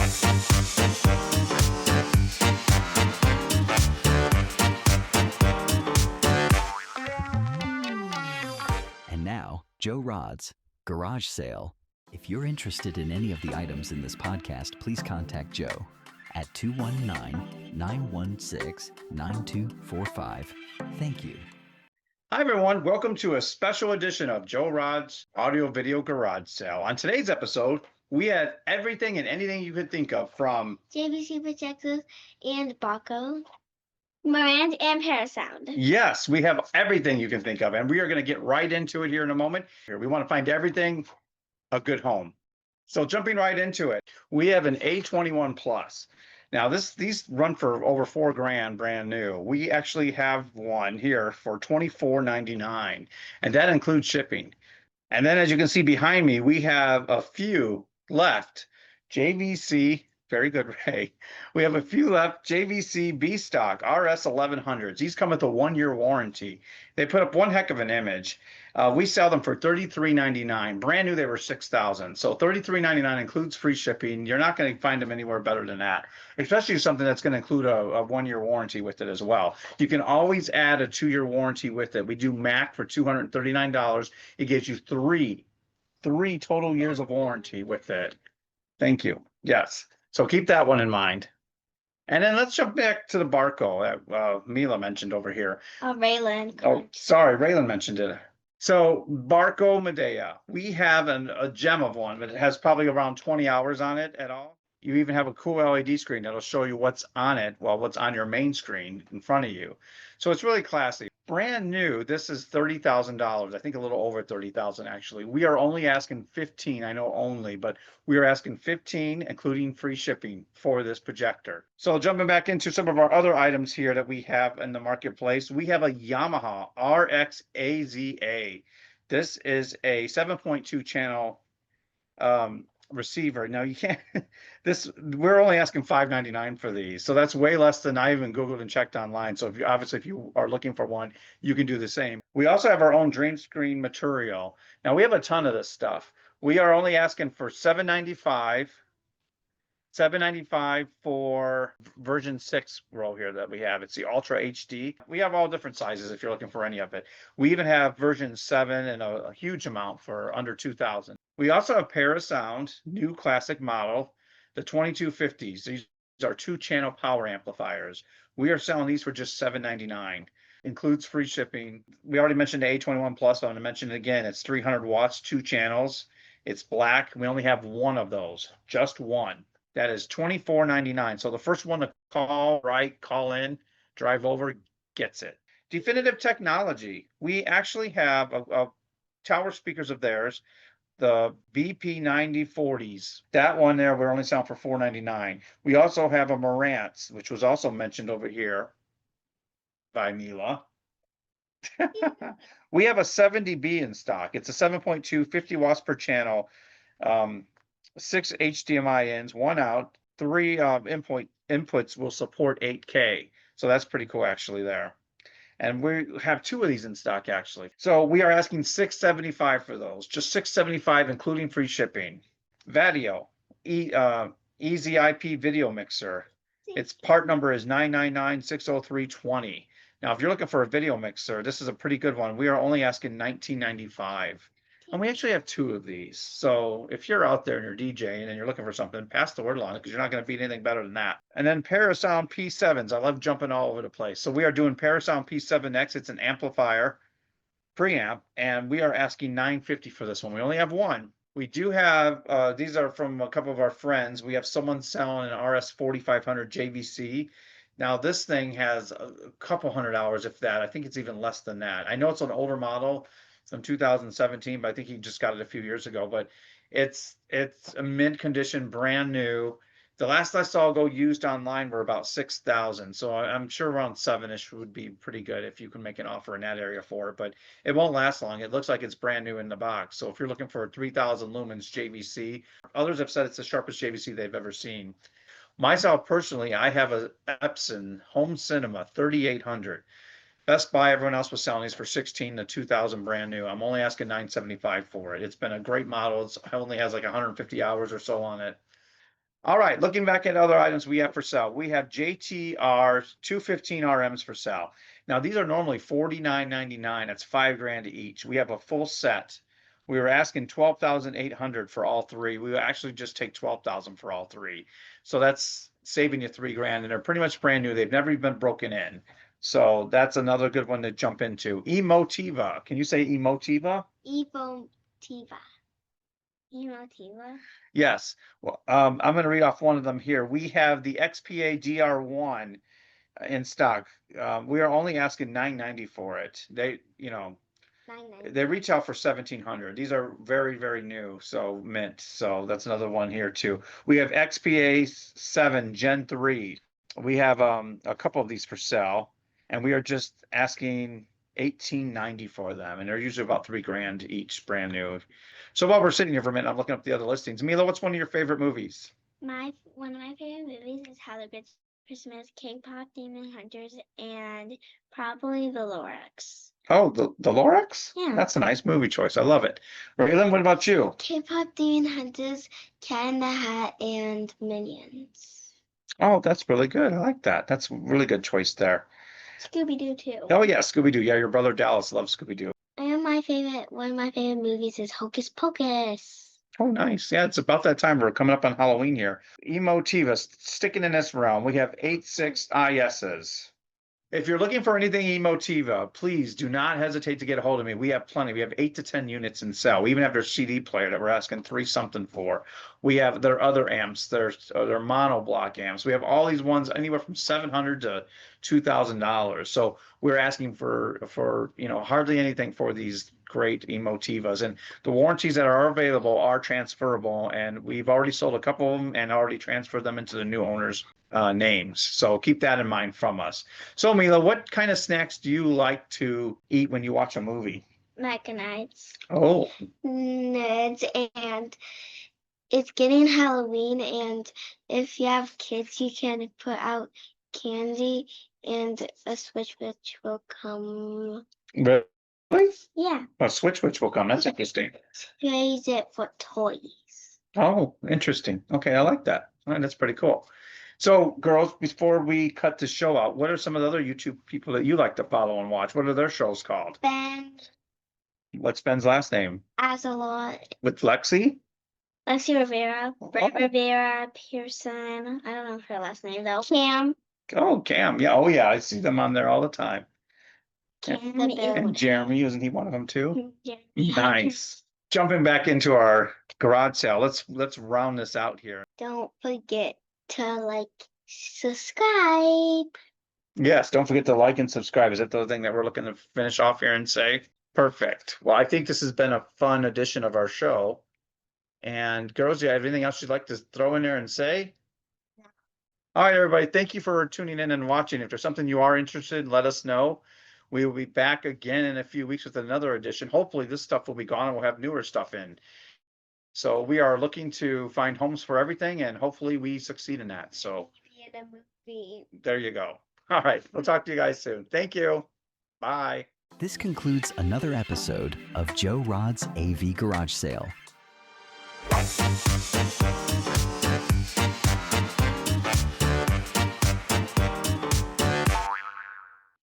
And now, Joerods Garage Sale. If you're interested in any of the items in this podcast, please contact Joe at 219-916-9245. Thank you. Hi, everyone. Welcome to a special edition of Joerods Audio Video Garage Sale. On today's episode, we have everything and anything you could think of from JVC projectors and Baco, Marantz, and Parasound. Yes, we have everything you can think of, and we are going to get right into it here in a moment. We want to find everything a good home. So jumping right into it, we have an A21 Plus. Now these run for over $4,000 brand new. We actually have one here for $24.99, and that includes shipping. And then as you can see behind me, we have a few left. JVC, very good, Ray. We have a few left JVC B stock RS 1100s. These come with a 1-year warranty. They put up one heck of an image. We sell them for $33.99. Brand new, they were $6,000. So $33.99 includes free shipping. You're not going to find them anywhere better than that, especially something that's going to include a 1-year warranty with it as well. You can always add a 2-year warranty with it. We do MAC for $239. It gives you three total years of warranty with it. Thank you. Yes. So keep that one in mind. And then let's jump back to the Barco that Mila mentioned over here. Raylan. Oh, sorry, Raylan mentioned it. So Barco Medea, we have a gem of one, but it has probably around 20 hours on it at all. You even have a cool LED screen that'll show you what's on it, well, what's on your main screen in front of you. So it's really classy. Brand new, this is $30,000. I think a little over 30,000 actually. We are only asking 15, I know only, but we are asking 15, including free shipping for this projector. So jumping back into some of our other items here that we have in the marketplace, we have a Yamaha RX AZA. This is a 7.2 channel receiver. Now you can't we're only asking $599 for these, so that's way less than I even googled and checked online. So if you are looking for one, you can do the same. We also have our own dream screen material. Now we have a ton of this stuff. We are only asking for $795 for version 6 row here that we have. It's the Ultra HD. We have all different sizes if you're looking for any of it. We even have version 7 and a huge amount for under 2,000. We also have Parasound, new classic model, the 2250s. These are 2-channel power amplifiers. We are selling these for just $799. Includes free shipping. We already mentioned the A21 Plus. I'm going to mention it again. It's 300 watts, 2 channels. It's black. We only have one of those, just one. That is $24.99. So the first one to call in, drive over, gets it. Definitive Technology. We actually have a tower speakers of theirs, the BP9040s. That one there, we're only selling for $499. We also have a Marantz, which was also mentioned over here by Mila. We have a 70B in stock. It's a 7.2, 50 watts per channel. 6 HDMI ins, 1 out, 3 inputs will support 8K. So that's pretty cool actually there. And we have 2 of these in stock actually. So we are asking $675 for those, just $675 including free shipping. Vadio, Easy IP video mixer. Its part number is 999-60320. Now, if you're looking for a video mixer, this is a pretty good one. We are only asking $19.95. And we actually have 2 of these. So if you're out there and you're DJing and you're looking for something, pass the word along because you're not going to beat anything better than that. And then Parasound P7s. I love jumping all over the place. So we are doing Parasound P7X. It's an amplifier, preamp, and we are asking $950 for this one. We only have one. We do have, these are from a couple of our friends. We have someone selling an RS 4500 JVC. Now this thing has a couple hundred hours, if that. I think it's even less than that. I know it's an older model. From 2017, but I think he just got it a few years ago. But it's a mint condition, brand new. The last I saw go used online were about 6,000. So I'm sure around 7-ish would be pretty good if you can make an offer in that area for it. But it won't last long. It looks like it's brand new in the box. So if you're looking for a 3,000 lumens JVC, others have said it's the sharpest JVC they've ever seen. Myself personally, I have a Epson Home Cinema 3800. Best Buy, everyone else was selling these for $16,000 to $2,000 brand new. I'm only asking $975 for it. It's been a great model. It only has like 150 hours or so on it. All right, looking back at other items we have for sale, we have JTR 215 RMs for sale. Now these are normally $49.99. That's $5,000 each. We have a full set. We were asking 12,800 for all three. We will actually just take 12,000 for all three. So that's saving you $3,000, and they're pretty much brand new. They've never even been broken in. So that's another good one to jump into. Emotiva. Can you say Emotiva? Emotiva. Emotiva. Yes. Well, I'm going to read off one of them here. We have the XPA DR1 in stock. We are only asking $990 for it. They, you know, they retail for $1,700. These are very, very new, so mint. So that's another one here too. We have XPA 7 Gen 3. We have a couple of these for sale, and we are just asking $1,890 for them, and they're usually about $3,000 each, brand new. So while we're sitting here for a minute, I'm looking up the other listings. Mila, what's one of your favorite movies? One of my favorite movies is How the Grinch Christmas, K-pop Demon Hunters, and probably the Lorax. Oh, the Lorax? Yeah. That's a nice movie choice. I love it. Raylan, what about you? K-pop Demon Hunters, Cat in the Hat, and Minions. Oh, that's really good. I like that. That's a really good choice there. Scooby-Doo too. Oh yeah, Scooby-Doo. Yeah, your brother Dallas loves Scooby-Doo. And one of my favorite movies is Hocus Pocus. Oh, nice. Yeah, it's about that time. We're coming up on Halloween here. Emotiva, sticking in this realm. We have 86 ISs. If you're looking for anything Emotiva, please do not hesitate to get a hold of me. We have plenty. We have 8 to 10 units in sale. We even have their CD player that we're asking 3 something for. We have their other amps, their mono block amps. We have all these ones anywhere from $700 to $2,000. So we're asking for hardly anything for these great Emotivas. And the warranties that are available are transferable, and we've already sold a couple of them and already transferred them into the new owners' names. So keep that in mind from us. So Mila, what kind of snacks do you like to eat when you watch a movie? Mechanites. Oh, Nerds, and it's getting Halloween, and if you have kids, you can put out candy, and a switch which will come. really? Yeah, A switch will come. That's interesting. use it for toys. Oh, interesting. Okay, I like that. All right, that's pretty cool. So, girls, before we cut the show out, what are some of the other YouTube people that you like to follow and watch? What are their shows called? Ben, What's Ben's last name? Azelot, With Lexi? Lexi Rivera, Brett Oh. Rivera, Pearson. I don't know her last name though. Cam. Oh, Cam. Yeah. Oh, yeah. I see them on there all the time. Cam And Jeremy, isn't he one of them too? Yeah. Nice. Jumping back into our garage sale. Let's round this out here. Don't forget to subscribe. Yes, don't forget to like and subscribe. Is that the thing that we're looking to finish off here and say? Perfect. Well, I think this has been a fun edition of our show. And girls, do you have anything else you'd like to throw in there and say? No. All right, everybody. Thank you for tuning in and watching. If there's something you are interested in, let us know. We will be back again in a few weeks with another edition. Hopefully this stuff will be gone and we'll have newer stuff in. So we are looking to find homes for everything, and hopefully we succeed in that. So there you go. All right. We'll talk to you guys soon. Thank you. Bye. This concludes another episode of Joerods AV Garage Sale.